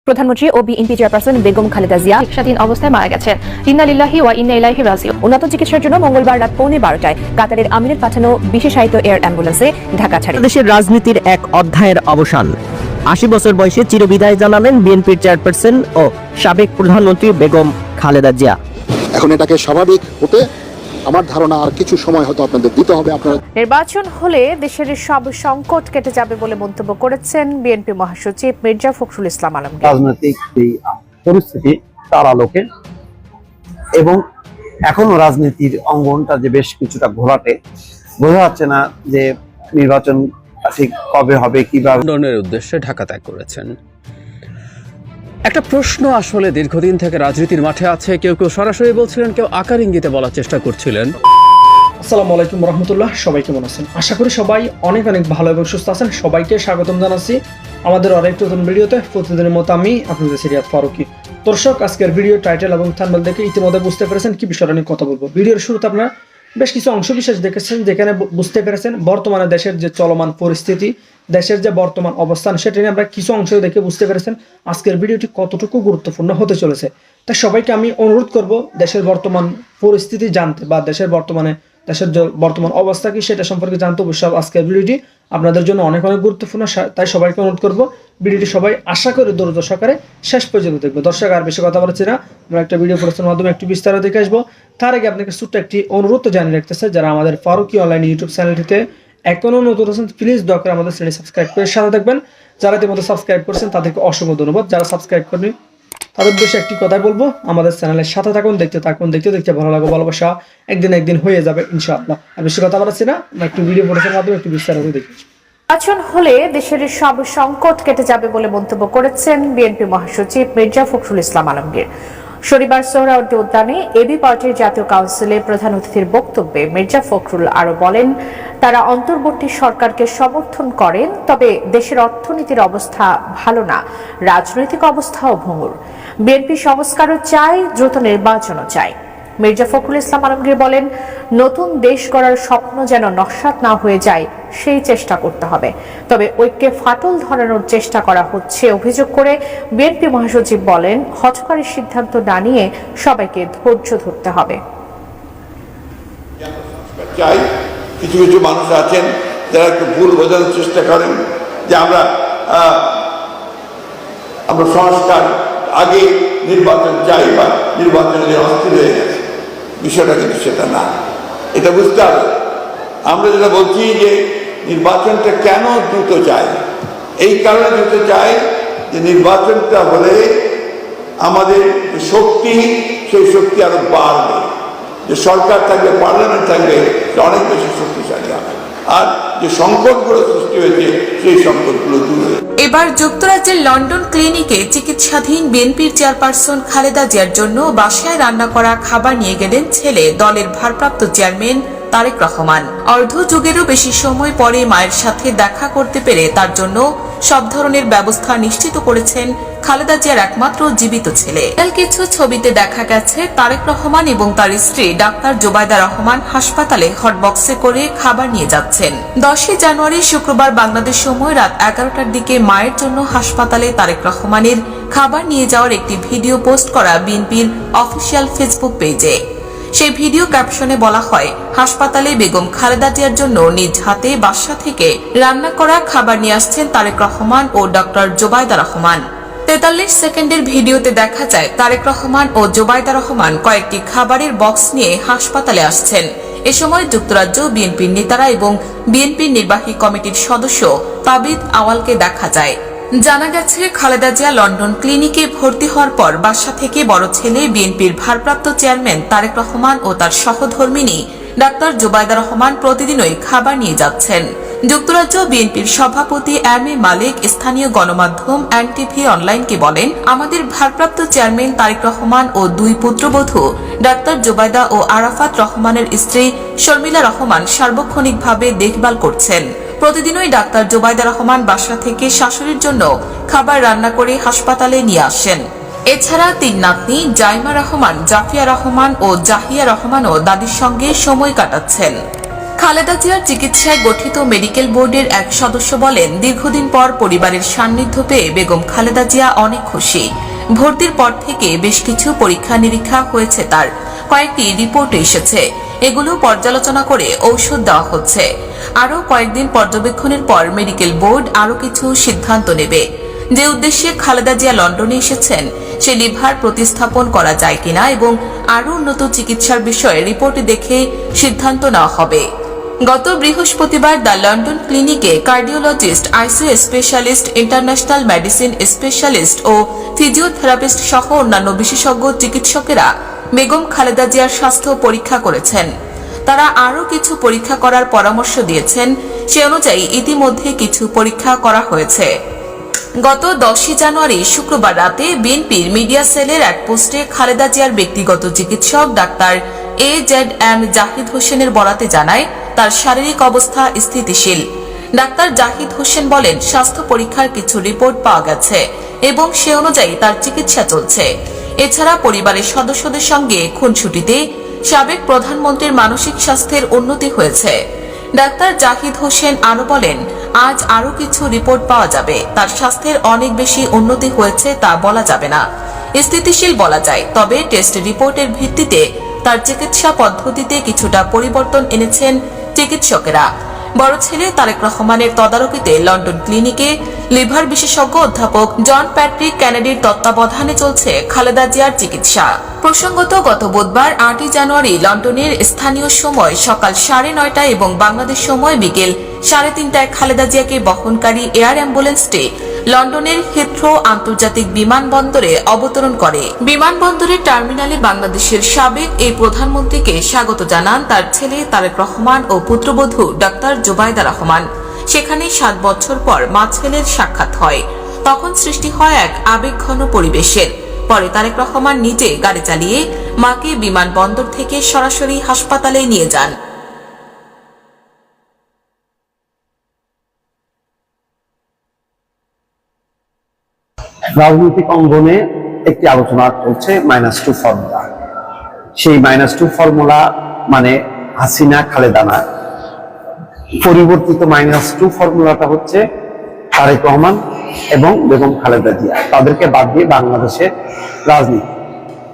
প্রধানমন্ত্রী ও BNP chairperson Begum Khaleda Zia চিকিৎসাধীন অবস্থায় মারা গেছেন। ইন্না লিল্লাহি ওয়া ইন্না ইলাইহি রাজিউন। উন্নত চিকিৎসার জন্য মঙ্গলবার রাত 11:15টায় কাতারের আমিরের পাঠানো বিশেষায়িত এয়ার অ্যাম্বুলেন্সে ঢাকা ছাড়ে। দেশের রাজনীতির এক অধ্যায়ের অবসান। ৮০ বছর বয়সে চিরবিদায় জানালেন বিএনপির চেয়ারপারসন ও সাবেক প্রধানমন্ত্রী বেগম খালেদা জিয়া। এখন এটাকে স্বাভাবিক হতে আমার ধারণা আর কিছু সময় হয়তো আপনাদের দিতে হবে। আপনারা নির্বাচন হলে দেশের সব সংকট কেটে যাবে বলে মন্তব্য করেছেন বিএনপি মহাসচিব মির্জা ফখরুল ইসলাম আলমগীর। রাজনৈতিক পরিস্থিতি তার আলোকে এবং এখনো রাজনীতির অঙ্গনটা যে বেশ কিছুটা ঘোলাটে, বোঝা যাচ্ছে না যে নির্বাচন ঠিক কবে হবে, কিভাবে। লন্ডনের উদ্দেশ্যে ঢাকা ত্যাগ করেছেন। একটা প্রশ্ন আসলে দীর্ঘদিন থেকে রাজনীতির মাঠে আছে। কেউ কেউ সরাসরি বলছিলেন, কেউ আকার ইঙ্গিতে বলার চেষ্টা করছিলেন। আসসালামু আলাইকুম রহমতুল্লাহ, সবাই কেমন আছেন? আশা করি সবাই অনেক অনেক ভালো এবং সুস্থ আছেন। সবাইকে স্বাগতম জানাচ্ছি আমাদের আরেকটি নতুন ভিডিওতে। প্রতিদিনের মতো আমি আপনাদের সিরিয়াত ফারুকি। দর্শক, আজকের ভিডিও টাইটেল এবং থাম্বনেল দেখে ইতিমধ্যে বুঝতে পেরেছেন কি বিষয়টা নিয়ে কথা বলবো। ভিডিওর শুরুতে আপনারা বেশ কিছু অংশ বিশেষ দেখেছেন, যেখানে বুঝতে পেরেছেন বর্তমানে দেশের যে চলমান পরিস্থিতি, দেশের যে বর্তমান অবস্থান, সেটা নিয়ে আমরা কিছু অংশ দেখে বুঝতে পেরেছেন আজকের ভিডিওটি কতটুকু গুরুত্বপূর্ণ হতে চলেছে। তাই সবাইকে আমি অনুরোধ করব দেশের বর্তমান পরিস্থিতি জানতে বা দেশের বর্তমান অবস্থা কি সেটা সম্পর্কে জানতে অবশ্যই আজকের ভিডিওটি আপনাদের জন্য অনেক অনেক গুরুত্বপূর্ণ। তাই সবাইকে অনুরোধ করব ভিডিওটি সবাই আশা করে ধৈর্য সহকারে শেষ পর্যন্ত দেখবো। দর্শক, আর বেশি কথা বলছি না, আমরা একটা ভিডিও প্রস্তুতির মাধ্যমে একটু বিস্তারিত দেখে আসবো। তার আগে আপনাকে ছোট্ট একটি অনুরোধ জানিয়ে রাখতেছে, যারা আমাদের ফারুকি অনলাইন ইউটিউব চ্যানেলটিতে এখনো নতুন আছেন, প্লিজ দয়া করে আমাদের চ্যানেল সাবস্ক্রাইব করে সাথে থাকবেন। যারা ইতিমধ্যে সাবস্ক্রাইব করছেন তাদেরকে অসংখ্য ধন্যবাদ। যারা সাবস্ক্রাইব করেনি তাদের উদ্দেশ্যে একটি কথাই বলবো, আমাদের চ্যানেলের সাথে থাকুন, দেখতে দেখতে ভালো লাগবে, ভালোবাসা একদিন হয়ে যাবে ইনশাআল্লাহ। আর বেশি কথা বলছি না, আমরা একটু ভিডিও প্রস্তুতির মাধ্যমে একটু বিস্তারিত দেখি। নির্বাচন হলে দেশের সব সংকট কেটে যাবে বলে মন্তব্য করেছেন বিএনপি মহাসচিব মির্জা ফখরুল ইসলাম আলমগীর। শনিবার সোহরাওয়ার্দী উদ্যানে এবি পার্টির জাতীয় কাউন্সিলের প্রধান অতিথির বক্তব্যে মির্জা ফখরুল আরো বলেন, তারা অন্তর্বর্তী সরকারকে সমর্থন করেন, তবে দেশের অর্থনীতির অবস্থা ভালো না, রাজনৈতিক অবস্থাও ভঙ্গুর। বিএনপি সংস্কারও চায়, দ্রুত নির্বাচনও চায়। মির্জা ফখরুল ইসলাম আলমগীর বলেন, নতুন দেশ গড়ার স্বপ্ন যেন নস্যাৎ না হয়ে যায় সেই চেষ্টা করতে হবে, তবে ঐক্যে ফাটল ধরানোর চেষ্টা করা হচ্ছে অভিযোগ করে বিএনপি মহাসচিব বলেন, হঠকারী সিদ্ধান্ত না নিয়ে সবাইকে ধৈর্য ধরতে হবে। চাই কিছু কিছু মানুষ আছেন যারা একটু ভুল বোঝানোর চেষ্টা করেন যে আমরা সংস্কার আগে নির্বাচন চাই বা নির্বাচনের অস্থির হয়ে গেছে। বিষয়টা কিন্তু সেটা না, এটা বুঝতে হবে। আমরা যেটা বলছি যে নির্বাচনটা কেন দ্রুত চাই, এই কারণে দ্রুত চাই যে নির্বাচনটা হলে আমাদের শক্তি, সেই শক্তি আরো বাড়বে, যে সরকার থাকবে, পার্লামেন্ট থাকবে, অনেক বেশি শক্তিশালী হবে, আর যে সংকটগুলো সৃষ্টি হয়েছে সেই সংকটগুলো দূর হবে। এবার যুক্তরাজ্যের লন্ডন ক্লিনিকে চিকিৎসাধীন বিএনপির চেয়ারপারসন খালেদা জিয়ার জন্য বাসায় রান্না করা খাবার নিয়ে গেলেন ছেলে, দলের ভারপ্রাপ্ত চেয়ারম্যান তারেক রহমান। অর্ধ যুগেরও বেশি সময় পরে মায়ের সাথে দেখা করতে পেরে তার জন্য সব ধরনের ব্যবস্থা নিশ্চিত করেছেন খালেদা জিয়ার একমাত্র জীবিত ছেলে। কিছু ছবিতে দেখা গেছে তারেক রহমান এবং তার স্ত্রী ডাক্তার জোবায়দা রহমান হাসপাতালে হটবক্সে করে খাবার নিয়ে যাচ্ছেন। 10 জানুয়ারি শুক্রবার বাংলাদেশ সময় রাত 11টার দিকে মায়ের জন্য হাসপাতালে তারেক রহমানের খাবার নিয়ে যাওয়ার একটি ভিডিও পোস্ট করা বিএনপির অফিসিয়াল ফেসবুক পেজে। সেই ভিডিও ক্যাপশনে বলা হয়, হাসপাতালে বেগম খালেদা জিয়ার জন্য নিজ হাতে বাসা থেকে রান্না করা খাবার নিয়ে আসছেন তারেক রহমান ও ডক্টর জোবায়দা রহমান। 43 সেকেন্ডের ভিডিওতে দেখা যায় তারেক রহমান ও জোবায়দা রহমান কয়েকটি খাবারের বক্স নিয়ে হাসপাতালে আসছেন। এ সময় যুক্তরাজ্য বিএনপির নেতারা এবং বিএনপির নির্বাহী কমিটির সদস্য তাবিদ আওয়ালকে দেখা যায়। জানা গেছে, খালেদা জিয়া লন্ডন ক্লিনিকে ভর্তি হওয়ার পর বাসা থেকে বড় ছেলে বিএনপির ভারপ্রাপ্ত চেয়ারম্যান তারেক রহমান ও তার সহধর্মিণী ডাক্তার জোবায়দা রহমান প্রতিদিনই খাবার নিয়ে যাচ্ছেন। যুক্তরাজ্য বিএনপির সভাপতি এম এ মালিক স্থানীয় গণমাধ্যম এনটিভি অনলাইনকে বলেন, আমাদের ভারপ্রাপ্ত চেয়ারম্যান তারেক রহমান ও দুই পুত্রবধূ ডাক্তার জোবায়দা ও আরাফাত রহমানের স্ত্রী শর্মিলা রহমান সার্বক্ষণিকভাবে দেখভাল করছেন। প্রতিদিনই ডাক্তার জোবায়দা রহমান বাসা থেকে শাশুড়ির জন্য খাবার রান্না করে হাসপাতালে নিয়ে আসেন। এছাড়া 3 নাতনি জাইমা রহমান, জাফিয়া রহমান ও জাহিয়া রহমানও দাদির সঙ্গে সময় কাটাচ্ছেন। খালেদা জিয়ার চিকিৎসায় গঠিত মেডিকেল বোর্ডের এক সদস্য বলেন, দীর্ঘদিন পর পরিবারের সান্নিধ্য পেয়ে বেগম খালেদা জিয়া অনেক খুশি। ভর্তির পর থেকে বেশ কিছু পরীক্ষা নিরীক্ষা হয়েছে, তার কয়েকটি রিপোর্ট এসেছে, এগুলো পর্যালোচনা করে ঔষধ দেওয়া হচ্ছে। আরও কয়েকদিন পর্যবেক্ষণের পর মেডিকেল বোর্ড আরও কিছু সিদ্ধান্ত নেবে। যে উদ্দেশ্যে খালেদা জিয়া লন্ডনে এসেছেন সে লিভার প্রতিস্থাপন করা যায় কিনা এবং আরও উন্নত চিকিৎসার বিষয়ে রিপোর্ট দেখে সিদ্ধান্ত নেওয়া হবে। গত বৃহস্পতিবার দ্য লন্ডন ক্লিনিকে cardiologist, ICU specialist, international medicine specialist ও ফিজিওথেরাপিস্ট সহ অন্যান্য বিশেষজ্ঞ চিকিৎসকেরা বেগম খালেদা জিয়ার স্বাস্থ্য পরীক্ষা করেছেন। তারা আরও কিছু পরীক্ষা করার পরামর্শ দিয়েছেন। সে অনুযায়ী ইতিমধ্যে কিছু পরীক্ষা করা হয়েছে। গত 10 জানুয়ারি শুক্রবার রাতে বিএনপির মিডিয়া সেলের এক পোস্টে খালেদা জিয়ার ব্যক্তিগত চিকিৎসক ডাক্তার AZM জাহিদ হোসেনের বরাতে জানায় তার শারীরিক অবস্থা স্থিতিশীল। ডাক্তার জাহিদ হোসেন বলেন, স্বাস্থ্য পরীক্ষার কিছু রিপোর্ট পাওয়া গেছে এবং সে অনুযায়ী তার চিকিৎসা চলছে। এছাড়া পরিবারের সদস্যদের সঙ্গে খুনসুটিতে সাবেক প্রধানমন্ত্রীর মানসিক স্বাস্থ্যের উন্নতি হয়েছে। ডাক্তার জাহিদ হোসেন আরো বলেন, আজ আরো কিছু রিপোর্ট পাওয়া যাবে। তার স্বাস্থ্যের অনেক বেশি উন্নতি হয়েছে তা বলা যাবে না, স্থিতিশীল বলা যায়। তবে টেস্ট রিপোর্টের ভিত্তিতে তার চিকিৎসা পদ্ধতিতে কিছুটা পরিবর্তন এনেছেন চিকিৎসকেরা। বড় ছেলে তারেক রহমানের তদারকিতে লন্ডন ক্লিনিকে লিভার বিশেষজ্ঞ অধ্যাপক জন প্যাট্রিক কেনেডির তত্ত্বাবধানে চলছে খালেদা জিয়ার চিকিৎসা। প্রসঙ্গত, গত বুধবার 8 জানুয়ারি লন্ডনের স্থানীয় সময় সকাল 9:30 এবং বাংলাদেশ সময় বিকেল 3:30 খালেদা জিয়াকে বহনকারী এয়ার অ্যাম্বুলেন্সটি লন্ডনের হিথ্রো আন্তর্জাতিক বিমানবন্দরে অবতরণ করে। বিমানবন্দরের টার্মিনালে বাংলাদেশের সাবেক এই প্রধানমন্ত্রীকে স্বাগত জানান তার ছেলে তারেক রহমান ও পুত্রবধূ ডাক্তার জুবাইদা রহমান। সেখানে 7 বছর পর মা ছেলের সাক্ষাৎ হয়। তখন সৃষ্টি হয় এক আবেগঘন পরিবেশের। পরে তারেক রহমান নিজে গাড়ি চালিয়ে মাকে বিমানবন্দর থেকে সরাসরি হাসপাতালে নিয়ে যান। রাজনৈতিক অঙ্গনে একটি আলোচনা চলছে -2 ফর্মুলা। সেই -2 ফর্মুলা মানে হাসিনা খালেদা না, পরিবর্তিত -2 ফর্মুলাটা হচ্ছে তারেক রহমান এবং বেগম খালেদা জিয়া, তাদেরকে বাদ দিয়ে বাংলাদেশের রাজনীতি।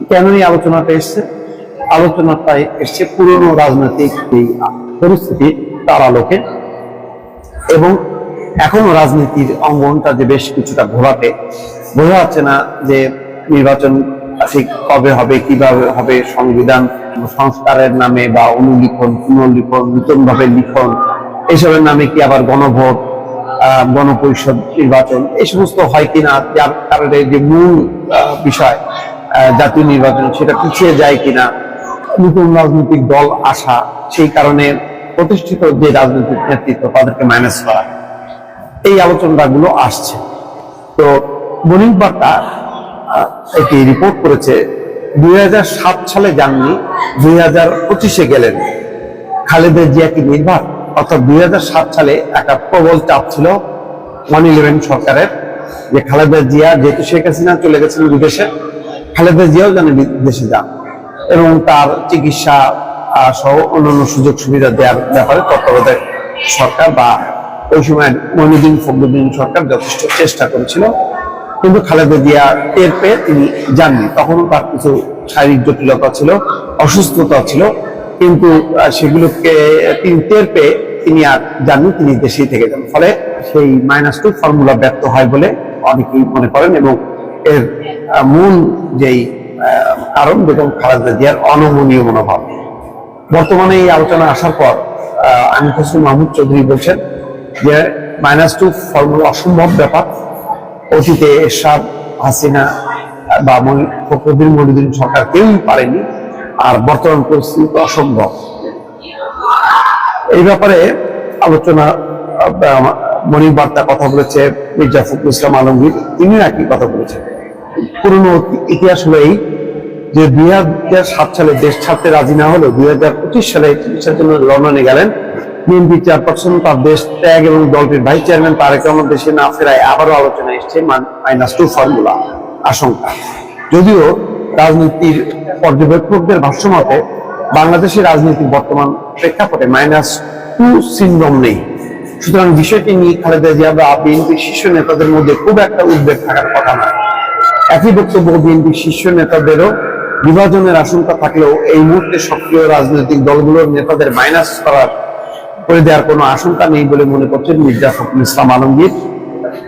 কেন এই আলোচনাটা এসছে? আলোচনাটাই এসছে পুরনো রাজনৈতিক পরিস্থিতি তার আলোকে এবং এখনো রাজনীতির অঙ্গনটা যে বেশ কিছুটা ঘোরাটে, বোঝা যাচ্ছে না যে নির্বাচন ঠিক কবে হবে, কিভাবে হবে, সংবিধান সংস্কারের নামে বা অনুলিখন, পুনর্লিখন, নতুনভাবে লিখন, এসবের নামে কি আবার গণভোট, গণপরিষদ নির্বাচন এই সমস্ত হয় কিনা, যার কারণে যে মূল বিষয় জাতীয় নির্বাচন সেটা পিছিয়ে যায় কিনা, নতুন রাজনৈতিক দল আসা, সেই কারণে প্রতিষ্ঠিত যে রাজনৈতিক নেতৃত্ব তাদেরকে মাইনাস করা, এই আলোচনাগুলো আসছে। তো মর্নিং বার্তা একটি রিপোর্ট করেছে 2007 সালে যাননি, 2025-এ গেলেন। খালেদা জিয়া কি নির্বাক? অর্থাৎ 2007 সালে একটা প্রবল চাপ ছিল 111 সরকারের যে খালেদা জিয়া, যেহেতু শেখ হাসিনা চলে গেছেন বিদেশে, খালেদা জিয়াও যেন বিদেশে যান এবং তার চিকিৎসা সহ অন্যান্য সুযোগ সুবিধা দেওয়ার ব্যাপারে তত্ত্বাবধায়ক সরকার বা ওই সময় মইনুদ্দিন ফখরুদ্দিন সরকার যথেষ্ট চেষ্টা করেছিল, কিন্তু খালেদা জিয়া টের পেয়ে তিনি যাননি। তখন তার কিছু শারীরিক জটিলতা ছিল, অসুস্থতা ছিল, কিন্তু সেগুলোকে তিনি টের পেয়ে তিনি আর যাননি, তিনি দেশেই থেকে যান। ফলে সেই -2 ফর্মুলা ব্যর্থ হয় বলে অনেকেই মনে করেন এবং এর মূল যেই কারণ বেগম খালেদা জিয়ার অনমনীয় মনোভাব। বর্তমানে এই আলোচনা আসার পর আমির হোসেন মাহমুদ চৌধুরী বলছেন যে -2 ফর্মুলা অসম্ভব ব্যাপার, অতীতে এরশাদ, হাসিনা বা ফখরুদ্দিন মইনুদ্দিন সরকার কেউই পারেনি, আর বর্তমান পরিস্থিতি অসম্ভব। এই ব্যাপারে আলোচনা মর্নিং বার্তা কথা বলেছে মির্জা ফখরুল ইসলাম আলমগীর, তিনি একই কথা বলেছেন। পুরনো ইতিহাস হলো এই যে 2007 সালে দেশ ছাড়তে রাজি না হলেও 2025 সালে চিকিৎসার জন্য লন্ডনে গেলেন। বিএনপি চেয়ারপারসন তার দেশ ত্যাগ এবং দলটির ভাইস চেয়ারম্যান তারেক রহমান দেশে না ফেরায় আবারও আলোচনা এসছে -2 ফর্মুলা আশঙ্কা। যদিও রাজনীতির পর্যবেক্ষকদের ভাষ্যমতে বাংলাদেশের রাজনীতির বর্তমান প্রেক্ষাপটে টু সিনড্রোম নেই। সুতরাং বিষয়টি নিয়ে খালেদা জিয়া বা বিএনপির শীর্ষ নেতাদের মধ্যে খুব একটা উদ্বেগ থাকার কথা নয়। একই বক্তব্য বিএনপির শীর্ষ নেতাদেরও। বিভাজনের আশঙ্কা থাকলেও এই মুহূর্তে সক্রিয় রাজনৈতিক দলগুলোর নেতাদের মাইনাস করে দেওয়ার কোনো আশঙ্কা নেই বলে মনে করছেন মির্জা ফখরুল ইসলাম আলমগীর।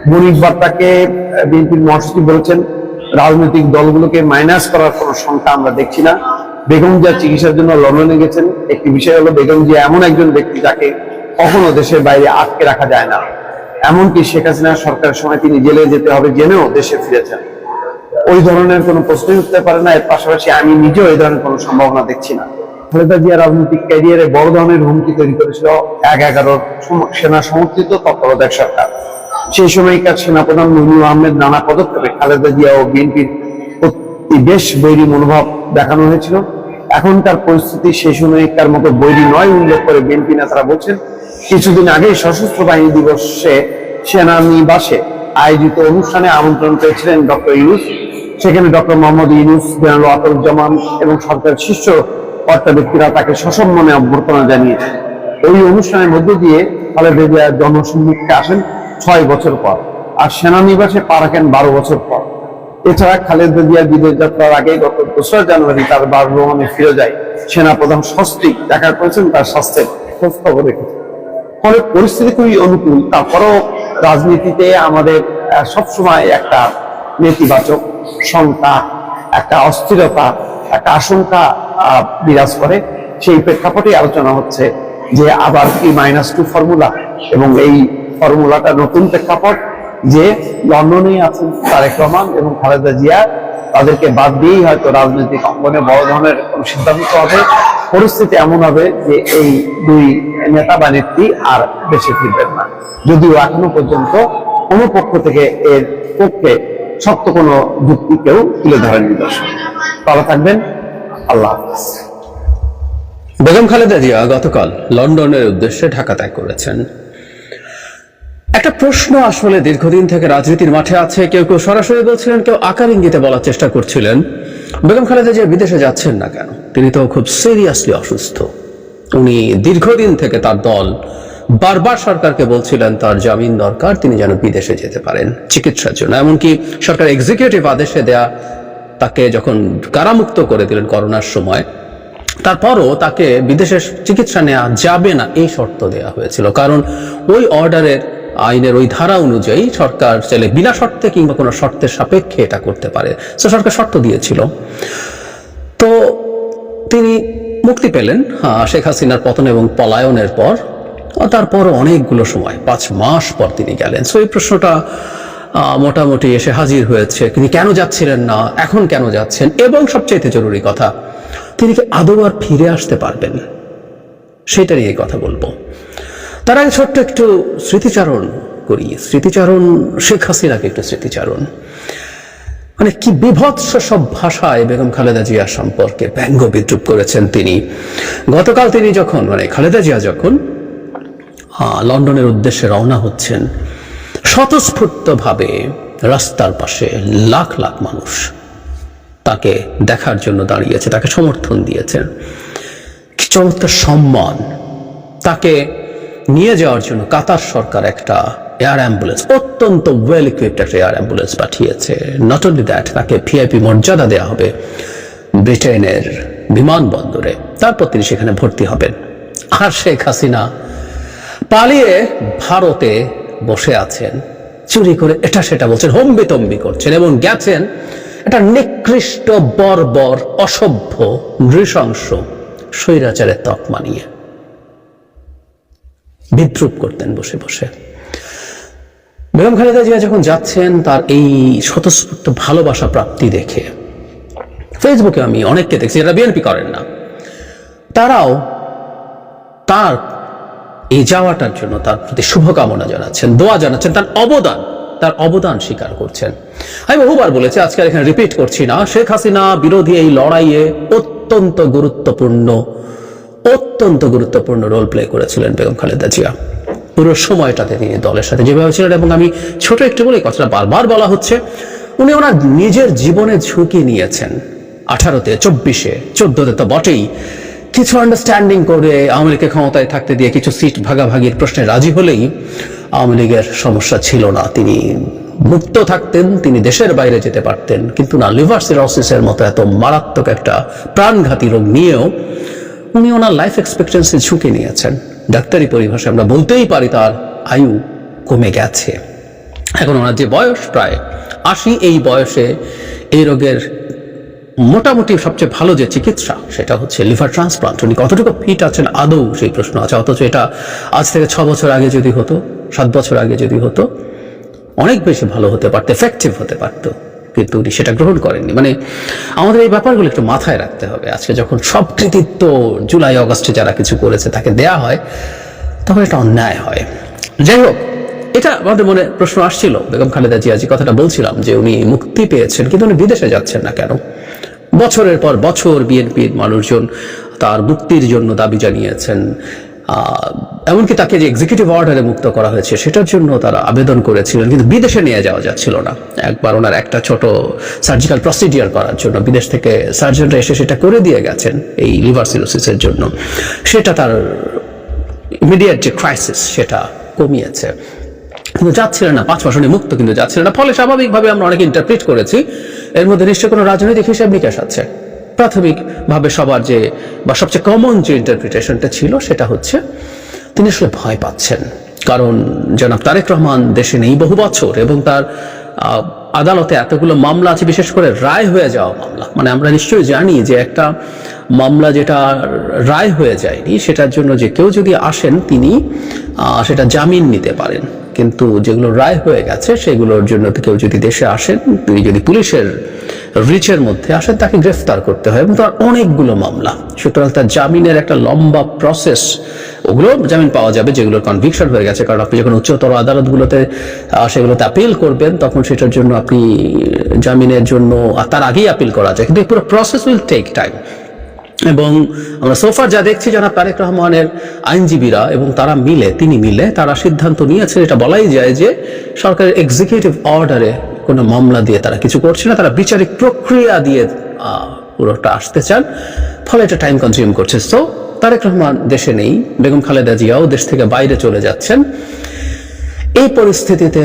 বণিক বার্তাকে বিএনপির মহাসচিব বলেছেন, রাজনৈতিক দলগুলোকে মাইনাস করার কোনো সংখ্যা আমরা দেখছি না। বেগম জিয়া চিকিৎসার জন্য লন্ডনে গেছেন। একটি বিষয় হলো, বেগম জিয়া এমন একজন ব্যক্তি যাকে কখনো দেশের বাইরে আটকে রাখা যায় না। এমনকি শেখ হাসিনা সরকারের সময় তিনি জেলে যেতে হবে জেনেও দেশে ফিরেছেন। ওই ধরনের কোনো প্রশ্নই উঠতে পারে না। এর পাশাপাশি আমি নিজেও এই ধরনের কোনো সম্ভাবনা দেখছি না। খালেদা জিয়া রাজনৈতিক ক্যারিয়ারে বড় ধরনের হুমকি তৈরি করেছিল ১/১১ সেনা সমর্থিত তত্ত্বাবধায়ক সরকার। সেই সময়কার সেনাপ্রধান মুজিবুর আহমেদ নানা পদক্ষেপে খালেদা জিয়া ও বিএনপির প্রতি বেশ বৈরী মনোভাব দেখানো হয়েছিল। এখনকার পরিস্থিতি সেই সময়কার মতো বৈরী নয় উল্লেখ করে বিএনপি নেতারা বলছেন, কিছুদিন আগে সশস্ত্র বাহিনী দিবসে সেনানিবাসে আয়োজিত অনুষ্ঠানে আমন্ত্রণ পেয়েছিলেন ডক্টর ইউনূস। সেখানে ডক্টর মোহাম্মদ ইউনূস, জেনারেল ওয়াকারুজ্জামান এবং সরকারের শীর্ষ কর্তা ব্যক্তিরা তাকে সসম্মানে অভ্যর্থনা জানিয়েছেন। ওই অনুষ্ঠানের মধ্য দিয়ে খালেদা জিয়া জনসম্মুখে আসেন 6 বছর পর, আর সেনানিবাসে পা রাখেন 12 বছর পর। এছাড়া খালেদা জিয়ার বিদেশ যাত্রার আগে গত 2 জানুয়ারি তার বাসভবনে ফিরে যায় সেনাপ্রধান সস্ত্রীক দেখা করেছেন, তার স্বাস্থ্যের খোঁজ খবর রেখেছেন। ফলে পরিস্থিতি খুবই অনুকূল। তারপরও রাজনীতিতে আমাদের সবসময় একটা নেতিবাচক শঙ্কা, একটা অস্থিরতা, একটা আশঙ্কা বিরাজ করে। সেই প্রেক্ষাপটে আলোচনা হচ্ছে যে আবার কি -2 ফর্মুলা, এবং এই ফর্মুলাটা নতুন প্রেক্ষাপট যে লন্ডনে আছেন তারেক রহমান এবং খালেদা জিয়া, তাদেরকে বাদ দিয়েই হয়তো রাজনৈতিক অঙ্গনে বড় ধরনের কোন সিদ্ধান্ত হবে। পরিস্থিতি এমন হবে যে এই দুই নেতা বা নেত্রী আর দেশে ফিরবেন না, যদিও এখনো পর্যন্ত কোনো পক্ষ থেকে এর পক্ষে শক্ত কোনো যুক্তি কেউ তুলে ধরেননি। দর্শক ভালো থাকবেন, আল্লাহ হাফেজ। বেগম খালেদা জিয়া গতকাল লন্ডনের উদ্দেশ্যে ঢাকা ত্যাগ করেছেন। একটা প্রশ্ন আসলে দীর্ঘদিন থেকে রাজনীতির মাঠে আছে। কেউ কেউ সরাসরি বলছিলেন, কেউ আকার ইঙ্গিতে বলার চেষ্টা করছিলেন, বেগম খালেদা জিয়া বিদেশে যাচ্ছেন না কেন? তিনি তো খুব সিরিয়াসলি অসুস্থ। উনি দীর্ঘদিন থেকে তার দল বারবার সরকারকে বলছিলেন তার জামিন দরকার, তিনি যেন বিদেশে যেতে পারেন চিকিৎসার জন্য। এমনকি সরকার এক্সিকিউটিভ আদেশে দেয়া তাকে যখন কারামুক্ত করে দিলেন করোনার সময়, তারপরও তাকে বিদেশে চিকিৎসা নেওয়া যাবে না এই শর্ত দেওয়া হয়েছিল। কারণ ওই অর্ডারের আইনের ওই ধারা অনুযায়ী সরকার চাইলে বিনা শর্তে কিংবা কোনো শর্তের সাপেক্ষে এটা করতে পারে। তো সরকার শর্ত দিয়েছিল। তো তিনি মুক্তি পেলেন শেখ হাসিনার পতন এবং পলায়নের পর। তারপরও অনেকগুলো সময় 5 মাস পর তিনি গেলেন। সো এই প্রশ্নটা মোটামুটি এসে হাজির হয়েছে, তিনি কেন যাচ্ছিলেন না, এখন কেন যাচ্ছেন, এবং সবচাইতে জরুরি কথা, তিনি কি আদৌ আর ফিরে আসতে পারবেন, সেটা নিয়ে কথা বলবো। তার আগে ছোট্ট একটু স্মৃতিচারণ করি। স্মৃতিচারণ, শেখ হাসিনাকে একটু স্মৃতিচারণ। মানে কি বিভৎস সব ভাষায় বেগম খালেদা জিয়া সম্পর্কে ব্যঙ্গ বিদ্রুপ করেছেন তিনি। গতকাল তিনি যখন খালেদা জিয়া যখন লন্ডনের উদ্দেশ্যে রওনা হচ্ছেন, স্বতঃস্ফূর্তভাবে রাস্তার পাশে লাখ লাখ মানুষ তাকে দেখার জন্য দাঁড়িয়েছে, তাকে সমর্থন দিয়েছেন। কি চমৎকার সম্মান! তাকে নিয়ে যাওয়ার জন্য কাতার সরকার একটা এয়ার অ্যাম্বুলেন্স, অত্যন্ত ওয়েল ইকুইপড একটা এয়ার অ্যাম্বুলেন্স পাঠিয়েছে। নট অনলি দ্যাট, তাকে ভিআইপি মর্যাদা দেওয়া হবে ব্রিটেনের বিমানবন্দরে, তারপর তিনি সেখানে ভর্তি হবেন। আর শেখ হাসিনা পালিয়ে ভারতে বসে আছেন, চুরি করে এটা সেটা বলছেন, হম্বিতম্বি করছেন, এবং গেছেন একটা নিকৃষ্ট, বর্বর, অসভ্য, নৃশংস স্বৈরাচারের তকমা নিয়ে বিদ্রুপ করতেন বসে বসে। বেগম খালেদা জিয়া যখন যাচ্ছেন, তার এই স্বতঃস্ফূর্ত ভালোবাসা প্রাপ্তি দেখে ফেসবুকে আমি অনেককে দেখছি, যারা বিএনপি করেন না, তারাও তার এই যাওয়াটার জন্য তার প্রতি শুভকামনা জানাচ্ছেন, দোয়া জানাচ্ছেন, তার অবদান স্বীকার করছেন। আমি বহুবার বলেছি, আজকে এখানে রিপিট করছি না, শেখ হাসিনা বিরোধী এই লড়াইয়ে অত্যন্ত গুরুত্বপূর্ণ রোল প্লে করেছিলেন বেগম খালেদা জিয়া। পুরো সময়টাতে তিনি দলের সাথে যেভাবে ছিলেন, এবং আমি ছোট একটু বলে কথাটা বারবার বলা হচ্ছে, উনি ওনার নিজের জীবনে ঝুঁকি নিয়েছেন। 18-তে, 24-এ, 14-তে তো বটেই, কিছু আন্ডারস্ট্যান্ডিং করে আওয়ামী লীগকে ক্ষমতায় থাকতে দিয়ে কিছু সিট ভাগাভাগির প্রশ্নে রাজি হলেই আওয়ামী লীগের সমস্যা ছিল না। তিনি মুক্ত থাকতেন, তিনি দেশের বাইরে যেতে পারতেন, কিন্তু না, লিভার সিরোসিসের মতো এত মারাত্মক একটা প্রাণঘাতী রোগ নিয়েও উনি ওনার লাইফ এক্সপেক্টেন্সি ঝুঁকে নিয়েছেন। ডাক্তারি পরিভাষায় আমরা বলতেই পারি তার আয়ু কমে গেছে। এখন ওনার যে বয়স প্রায় 80, এই বয়সে এই রোগের মোটামুটি সবচেয়ে ভালো যে চিকিৎসা সেটা হচ্ছে লিভার ট্রান্সপ্লান্ট। উনি কতটুকু ফিট আছেন আদৌ সেই প্রশ্ন আছে। অথচ এটা আজ থেকে 6 বছর আগে যদি হতো, 7 বছর আগে যদি হতো, অনেক বেশি ভালো হতে পারত, এফেক্টিভ হতে পারত, কিন্তু উনি সেটা গ্রহণ করেননি। মানে আমাদের এই ব্যাপারগুলো একটু মাথায় রাখতে হবে। আজকে যখন সব কৃতিত্ব জুলাই অগাস্টে যারা কিছু করেছে তাকে দেয়া হয়, তখন এটা অন্যায় হয়। যাই হোক, এটা আমাদের মনে প্রশ্ন আসছিল বেগম খালেদা জিয়া, যে কথাটা বলছিলাম যে উনি মুক্তি পেয়েছেন কিন্তু উনি বিদেশে যাচ্ছেন না কেন? বছরের পর বছর বিএনপির মানুষজন তার মুক্তির জন্য দাবি জানিয়েছেন, এমনকি তাকে যে এক্সিকিউটিভ অর্ডারে মুক্ত করা হয়েছে সেটার জন্য তারা আবেদন করেছিলেন, কিন্তু বিদেশে নিয়ে যাওয়া যাচ্ছিল না। একবার ওনার একটা ছোট সার্জিক্যাল প্রসিডিওর করার জন্য বিদেশ থেকে সার্জনরা এসে সেটা করে দিয়ে গেছেন এই লিভার সিরোসিসের জন্য। সেটা তার ইমিডিয়েট যে ক্রাইসিস সেটা কমিয়েছে, কিন্তু যাচ্ছিলেন না। 5 মাস উনি মুক্ত, কিন্তু যাচ্ছিলেন না। ফলে স্বাভাবিকভাবে আমরা অনেকে ইন্টারপ্রিট করেছি এর মধ্যে নিশ্চয়ই কোনো রাজনৈতিক হিসাব নিকাশ আছে। প্রাথমিকভাবে সবার যে বা সবচেয়ে কমন যে ইন্টারপ্রিটেশনটা ছিল সেটা হচ্ছে তিনি আসলে ভয় পাচ্ছেন, কারণ জনাব তারেক রহমান দেশে নেই বহু বছর এবং তার আদালতে এতগুলো মামলা আছে, বিশেষ করে রায় হয়ে যাওয়া মামলা। মানে আমরা নিশ্চয়ই জানি যে একটা মামলা যেটা রায় হয়ে যায়নি সেটার জন্য যে কেউ যদি আসেন তিনি সেটা জামিন নিতে পারেন, কিন্তু যেগুলো রায় হয়ে গেছে সেগুলোর জন্য কেউ যদি দেশে আসেন, তিনি যদি পুলিশের রিচের মধ্যে আসেন, তাকে গ্রেফতার করতে হয় এবং তার অনেকগুলো মামলা। সুতরাং তার জামিনের একটা লম্বা প্রসেস। ওগুলো জামিন পাওয়া যাবে যেগুলোর কনভিকশন হয়ে গেছে, কারণ আপনি যখন উচ্চতর আদালতগুলোতে সেগুলোতে আপিল করবেন তখন সেটার জন্য আপনি জামিনের জন্য তার আগেই আপিল করা যায়, কিন্তু এই পুরো প্রসেস উইল টেক টাইম। এবং আমরা সোফার যা দেখছি জনাব তারেক রহমানের আইনজীবীরা এবং তিনি মিলে তারা সিদ্ধান্ত নিয়েছেন, এটা বলাই যায় যে সরকারের এক্সিকিউটিভ অর্ডারে কোনো মামলা দিয়ে তারা কিছু করছে না, তারা বিচারিক প্রক্রিয়া দিয়ে পুরোটা আসতে চান, ফলে এটা টাইম কনজিউম করছে। সো তারেক রহমান দেশে নেই, বেগম খালেদা জিয়াও দেশ থেকে বাইরে চলে যাচ্ছেন। এই পরিস্থিতিতে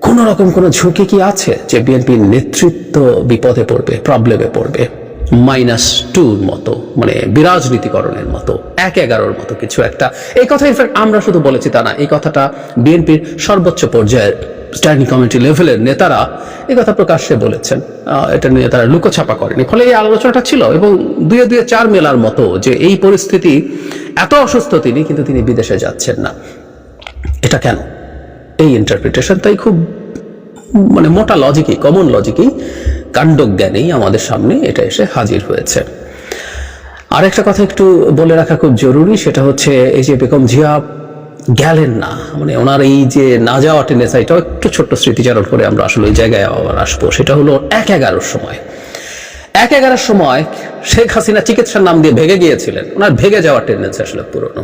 কোন রকম কোনো ঝুঁকি কি আছে যে বিএনপির নেতৃত্ব বিপদে পড়বে, প্রবলেমে পড়বে? -2 মতো, মানে বিরাজনীতিকরণের মতো, 1-11 মতো কিছু একটা। এই কথা ইনফ্যাক্ট আমরা শুধু বলেছি তা না, এই কথাটা বিএনপির সর্বোচ্চ পর্যায়ের স্ট্যান্ডিং কমিটি লেভেলের নেতারা এই কথা প্রকাশ্যে বলেছেন, এটা নিয়ে তারা লুকোছাপা করেনি। ফলে এই আলোচনাটা ছিল এবং 2-2 4 মেলার মতো যে এই পরিস্থিতি, এত অসুস্থ তিনি, কিন্তু তিনি বিদেশে যাচ্ছেন না। এটা কেন? এই ইন্টারপ্রিটেশন তাই খুব মানে মোটা লজিকই, কমন লজিকই, কাণ্ডজ্ঞানেই আমাদের সামনে এটা এসে হাজির হয়েছে। আরেকটা কথা একটু বলে রাখা খুব জরুরি, সেটা হচ্ছে এই যে বেগম জিয়া গেলেন না, মানে ওনার এই যে না যাওয়া টেন্ডেন্সি, এটাও একটু ছোট্ট স্মৃতিচারণ করে আমরা আসলে ওই জায়গায় আবার আসবো। সেটা হলো 1-11 সময় শেখ হাসিনা চিকিৎসার নাম দিয়ে ভেগে গিয়েছিলেন, ওনার ভেগে যাওয়ার টেন্ডেন্সি আসলে পুরনো।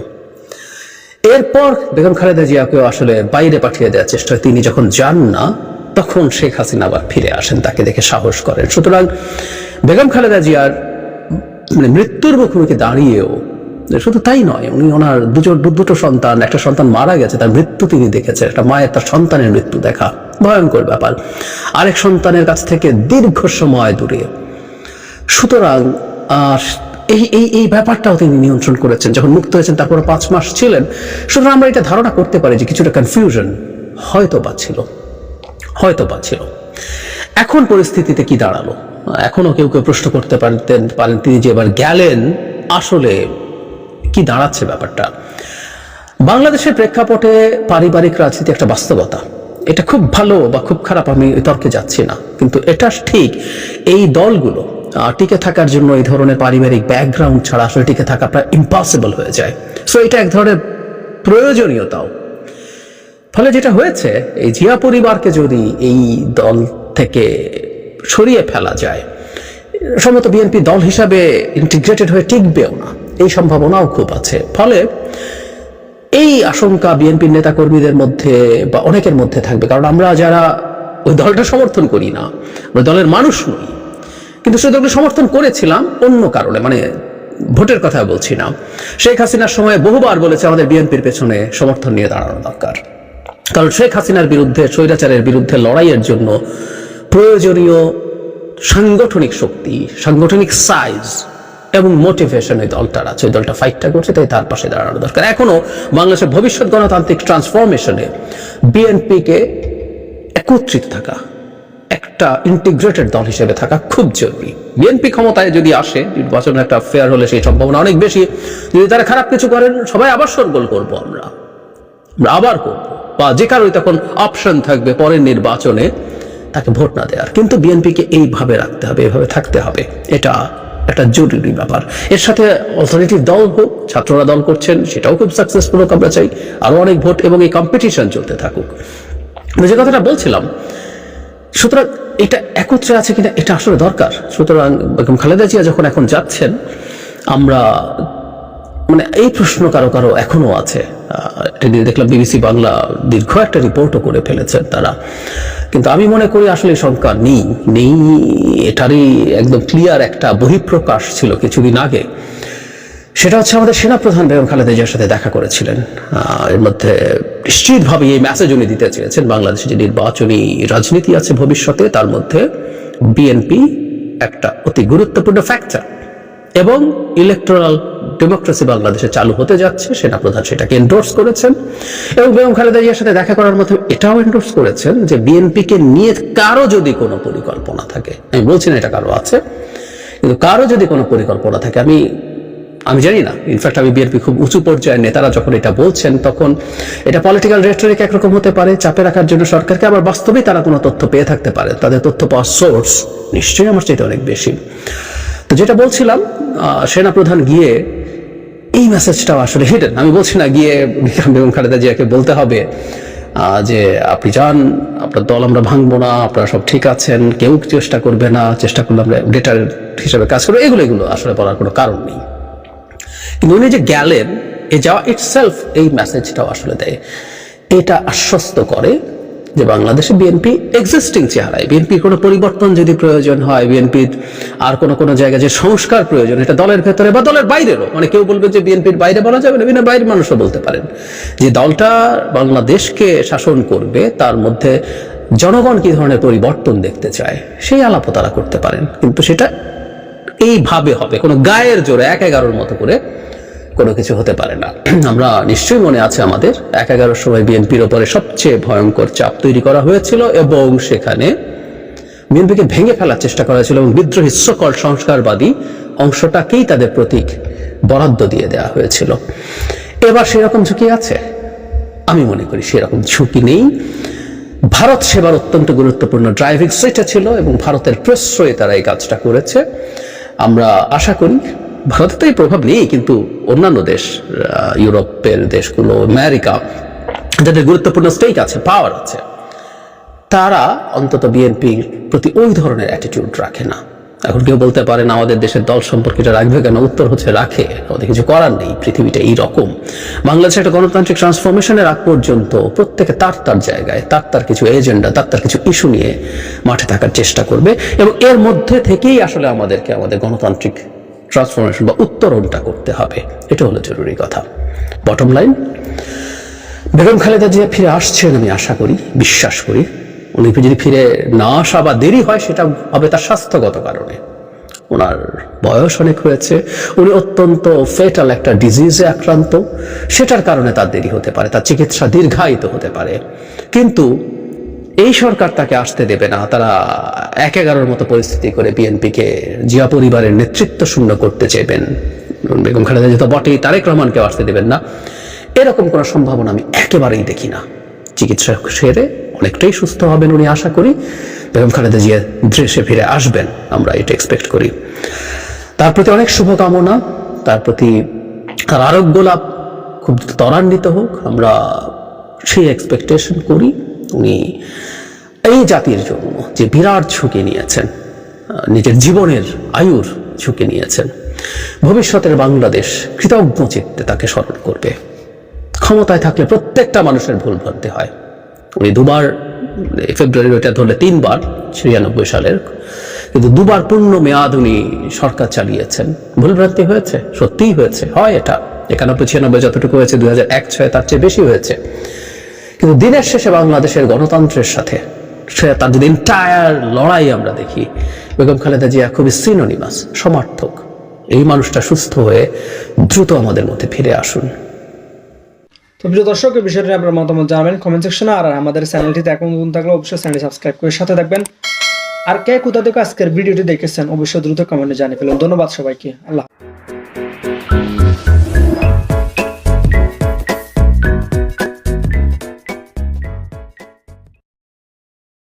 এরপর বেগম খালেদা জিয়াকেও আসলে বাইরে পাঠিয়ে দেওয়ার চেষ্টা হয়। তিনি যখন যান না তখন শেখ হাসিনা আবার ফিরে আসেন, তাকে দেখে সাহস করেন। সুতরাং বেগম খালেদা জিয়ার মানে মৃত্যুর মুখোমুখি দাঁড়িয়েও শুধু তাই নয়, উনি ওনার দুটো সন্তান, একটা সন্তান মারা গেছে, তার মৃত্যু তিনি দেখেছেন। একটা মায়ের তার সন্তানের মৃত্যু দেখা ভয়ঙ্কর ব্যাপার, আরেক সন্তানের কাছ থেকে দীর্ঘ সময় দূরে। সুতরাং এই ব্যাপারটাও তিনি নিয়ন্ত্রণ করেছেন। যখন মুক্ত হয়েছেন তারপরে 5 মাস ছিলেন। সুতরাং আমরা এটা ধারণা করতে পারি যে কিছুটা কনফিউশন হয়তো বা ছিল। এখন পরিস্থিতিতে কি দাঁড়ালো? এখনো কেউ প্রশ্ন করতে পারেন তিনি যে এবার গেলেন, আসলে কি দাঁড়াচ্ছে ব্যাপারটা? বাংলাদেশের প্রেক্ষাপটে পারিবারিক রাজনীতি একটা বাস্তবতা। এটা খুব ভালো বা খুব খারাপ আমি তর্কে যাচ্ছি না, কিন্তু এটা ঠিক এই দলগুলো টিকে থাকার জন্য এই ধরনের পারিবারিক ব্যাকগ্রাউন্ড ছাড়া আসলে টিকে থাকা প্রায় ইম্পসিবল হয়ে যায়। সো এটা এক ধরনের প্রয়োজনীয়তাও। ফলে যেটা হয়েছে, এই জিয়া পরিবারকে যদি এই দল থেকে সরিয়ে ফেলা যায়, সম্ভবত বিএনপি দল হিসাবে ইন্টিগ্রেটেড হয়ে টিকবেও না, এই সম্ভাবনাও খুব আছে। ফলে এই আশঙ্কা বিএনপির নেতাকর্মীদের মধ্যে বা অনেকের মধ্যে থাকবে, কারণ আমরা যারা ওই দলটা সমর্থন করি না, ওই দলের মানুষ নই, কিন্তু সেই দলকে সমর্থন করেছিলাম অন্য কারণে, মানে ভোটের কথা বলছি না, শেখ হাসিনার সময় বহুবার বলেছে আমাদের বিএনপির পেছনে সমর্থন নিয়ে দাঁড়ানো দরকার, কারণ শেখ হাসিনার বিরুদ্ধে, স্বৈরাচারের বিরুদ্ধে লড়াইয়ের জন্য প্রয়োজনীয় সাংগঠনিক শক্তি, সাংগঠনিক সাইজ এবং মোটিভেশন ওই দলটার আছে, ওই দলটা ফাইটটা করছে, তাই তার পাশে দাঁড়ানো দরকার। এখনো বাংলাদেশের ভবিষ্যৎ গণতান্ত্রিক ট্রান্সফরমেশনে বিএনপিকে একত্রিত থাকা, একটা ইন্টিগ্রেটেড দল হিসেবে থাকা খুব জরুরি। বিএনপি ক্ষমতায় যদি আসে, নির্বাচন একটা ফেয়ার হলে সেই সম্ভাবনা অনেক বেশি। যদি তারা খারাপ কিছু করেন, সবাই আবার শোরগোল করবো, আমরা আবার করবো, বা যে কারোই তখন অপশন থাকবে পরের নির্বাচনে তাকে ভোট না দেওয়ার। কিন্তু বিএনপিকে এইভাবে রাখতে হবে, এইভাবে থাকতে হবে, এটা একটা জরুরি ব্যাপার। এর সাথে অল্টারনেটিভ দল হোক, ছাত্ররা দল করছেন, সেটাও খুব সাকসেসফুল হোক, আমরা চাই আরো অনেক ভোট এবং এই কম্পিটিশন চলতে থাকুক। যে কথাটা বলছিলাম, সুতরাং এটা একত্রে আছে কিনা এটা আসলে দরকার। সুতরাং বেগম খালেদা জিয়া যখন এখন যাচ্ছেন, আমরা মানে এই প্রশ্ন কারো কারো এখনো আছে। এটা নিয়ে দেখলাম বিবিসি বাংলা দীর্ঘ একটা রিপোর্টও করে ফেলেছেন তারা, কিন্তু আমি মনে করি আসলে শঙ্কা নেই। এটারই একদম ক্লিয়ার একটা বহিঃপ্রকাশ ছিল কিছুদিন আগে। সেটা হচ্ছে আমাদের সেনাপ্রধান বেগম খালেদা জিয়ার সাথে দেখা করেছিলেন। এর মধ্যে নিশ্চিতভাবে এই মেসেজ উনি দিতে চেয়েছেন, বাংলাদেশে যে নির্বাচনী রাজনীতি আছে ভবিষ্যতে, তার মধ্যে বিএনপি একটা অতি গুরুত্বপূর্ণ ফ্যাক্টর, এবং ইলেকটোরাল ডেমোক্রেসি বাংলাদেশে চালু হতে যাচ্ছে। সেনাপ্রধান সেটাকে এন্ডোর্স করেছেন, এবং বেগম খালেদা জিয়ার সাথে দেখা করার মধ্যে এটাও এন্ডোর্স করেছেন যে বিএনপিকে নিয়ে কারো যদি কোনো পরিকল্পনা থাকে, আমি বলছি না এটা কারো আছে, কিন্তু কারো যদি কোনো পরিকল্পনা থাকে, আমি জানি না, ইনফ্যাক্ট আমি বিএনপি খুব উঁচু পর্যায়ের নেতারা যখন এটা বলছেন, তখন এটা পলিটিক্যাল রেটরিক একরকম হতে পারে, চাপে রাখার জন্য সরকারকে, আবার বাস্তবে তারা কোনো তথ্য পেয়ে থাকতে পারে, তাদের তথ্য পাওয়ার সোর্স নিশ্চয়ই আমার চাইতে অনেক বেশি। তো যেটা বলছিলাম, সেনাপ্রধান গিয়ে এই মেসেজটাও আসলে হিডেন। আমি বলছি না গিয়ে বেগম খালেদা জিয়াকে বলতে হবে যে আপনি যান, আপনার দল আমরা ভাঙবো না, আপনারা সব ঠিক আছেন, কেউ চেষ্টা করবে না, চেষ্টা করলে আমরা ডেটার হিসেবে কাজ করবো, এগুলো আসলে বলার কোনো কারণ নেই। কিন্তু উনি যে গেলেন, এ যাওয়া ইটসেলফ এই মেসেজটাও আসলে দেয়, এটা আশ্বস্ত করে যে বাংলাদেশে বিএনপি এক্সিস্টিং চেহারায়, বিএনপির কোনো পরিবর্তন যদি প্রয়োজন হয়, বিএনপির আর কোনো জায়গায় যে সংস্কার প্রয়োজন, এটা দলের ভেতরে বা দলের বাইরেরও, মানে কেউ বলবে যে বিএনপির বাইরে বলা যাবে না, বিএনপির বাইরের মানুষও বলতে পারেন, যে দলটা বাংলাদেশকে শাসন করবে, তার মধ্যে জনগণ কি ধরনের পরিবর্তন দেখতে চায়, সেই আলাপও তারা করতে পারেন। কিন্তু সেটা এইভাবে হবে, কোনো গায়ের জোরে ১-১১ মতো করে কোনো কিছু হতে পারে না। আমরা নিশ্চয়ই মনে আছে আমাদের ১-১১ সময় বিএনপির ওপরে সবচেয়ে ভয়ঙ্কর চাপ তৈরি করা হয়েছিল, এবং সেখানে বিএনপিকে ভেঙে ফেলার চেষ্টা করা হয়েছিল, এবং বিদ্রোহী সকল সংস্কারবাদী অংশটাকেই তাদের প্রতীক বরাদ্দ দিয়ে দেওয়া হয়েছিল। এবার সেরকম ঝুঁকি আছে? আমি মনে করি সেরকম ঝুঁকি নেই। ভারত সেবার অত্যন্ত গুরুত্বপূর্ণ ড্রাইভিং সিটে ছিল, এবং ভারতের প্রশ্রয়ে তারা এই কাজটা করেছে। আমরা আশা করি, ভারতে তো এই প্রভাব নেই, কিন্তু অন্যান্য দেশ, ইউরোপের দেশগুলো, আমেরিকা, যাদের গুরুত্বপূর্ণ স্টেক আছে, পাওয়ার আছে, তারা অন্তত বিএনপির প্রতি ওই ধরনের অ্যাটিটিউড রাখে না। এখন কেউ বলতে পারেন আমাদের দেশের দল সম্পর্কে এটা রাখবে কেন? উত্তর হচ্ছে রাখে, আমাদের কিছু করার নেই, পৃথিবীটা এইরকম। বাংলাদেশে একটা গণতান্ত্রিক ট্রান্সফরমেশনের আগ পর্যন্ত প্রত্যেকে তার জায়গায়, তার কিছু এজেন্ডা, তার কিছু ইস্যু নিয়ে মাঠে থাকার চেষ্টা করবে, এবং এর মধ্যে থেকেই আসলে আমাদেরকে আমাদের গণতান্ত্রিক ট্রান্সফরমেশন বা উত্তরণটা করতে হবে। এটা হলো জরুরি কথা। বটম লাইন, বেগম খালেদা জিয়া ফিরে আসছেন, আমি আশা করি, বিশ্বাস করি। উনি যদি ফিরে না আসা বা দেরি হয়, সেটা হবে তার স্বাস্থ্যগত কারণে। ওনার বয়স অনেক হয়েছে, উনি অত্যন্ত ফেটাল একটা ডিজিজে আক্রান্ত, সেটার কারণে তার দেরি হতে পারে, তার চিকিৎসা দীর্ঘায়িত হতে পারে। কিন্তু এই সরকার তাকে আসতে দেবে না। তারা ১-১১ মতো পরিস্থিতি করে বিএনপিকে, জিয়া পরিবারের নেতৃত্ব শূন্য করতে চাইবেন। বেগম খালেদা জিয়া তো বটেই, তারেক রহমানকেও আসতে দেবেন না। এরকম কোনো সম্ভাবনা আমি একেবারেই দেখি না। চিকিৎসা সেরে অনেকটাই সুস্থ হবেন উনি, আশা করি। বেগম খালেদা জিয়া দেশে ফিরে আসবেন, আমরা এটা এক্সপেক্ট করি। তার প্রতি অনেক শুভকামনা, তার প্রতি তার আরোগ্য লাভ খুব ত্বরান্বিত হোক, আমরা সেই এক্সপেকটেশন করি। উনি এই জাতির জন্য যে বিরাট ঝুঁকি নিয়েছেন, নিজের জীবনের আয়ুর ঝুঁকি নিয়েছেন, ভবিষ্যতের বাংলাদেশ কৃতজ্ঞ চিত্তে তাকে স্মরণ করবে। ক্ষমতায় থাকলে প্রত্যেকটা মানুষের ভুল ভ্রান্তি হয়। উনি দুবার, ফেব্রুয়ারির ওইটা ধরলে 3বার, 96 সালের কিন্তু দুবার পূর্ণ মেয়াদ উনি সরকার চালিয়েছেন। ভুলভ্রান্তি হয়েছে, সত্যিই হয়েছে, হয় এটা 91-96 যতটুকু হয়েছে, 2001-06 তার চেয়ে বেশি হয়েছে। কিন্তু দিনের শেষে বাংলাদেশের গণতন্ত্রের সাথে তার যদি এন্টায়ার লড়াই আমরা দেখি, বেগম খালেদা জিয়া খুবই সিনোনিমাস, সমার্থক। এই মানুষটা সুস্থ হয়ে দ্রুত আমাদের মধ্যে ফিরে আসুন। তো প্রিয় দর্শক, এই বিষয়টি আপনার মতামত জানাবেন কমেন্ট সেকশনে। আর আমাদের চ্যানেলটিতে এখন নতুন থাকলে অবশ্যই চ্যানেলটি সাবস্ক্রাইব করে সাথে থাকবেন। আর কে কোথা থেকে আজকের ভিডিওটি দেখেছেন অবশ্যই দ্রুত কমেন্টে জানিয়ে ফেলুন। ধন্যবাদ সবাইকে। আল্লাহ।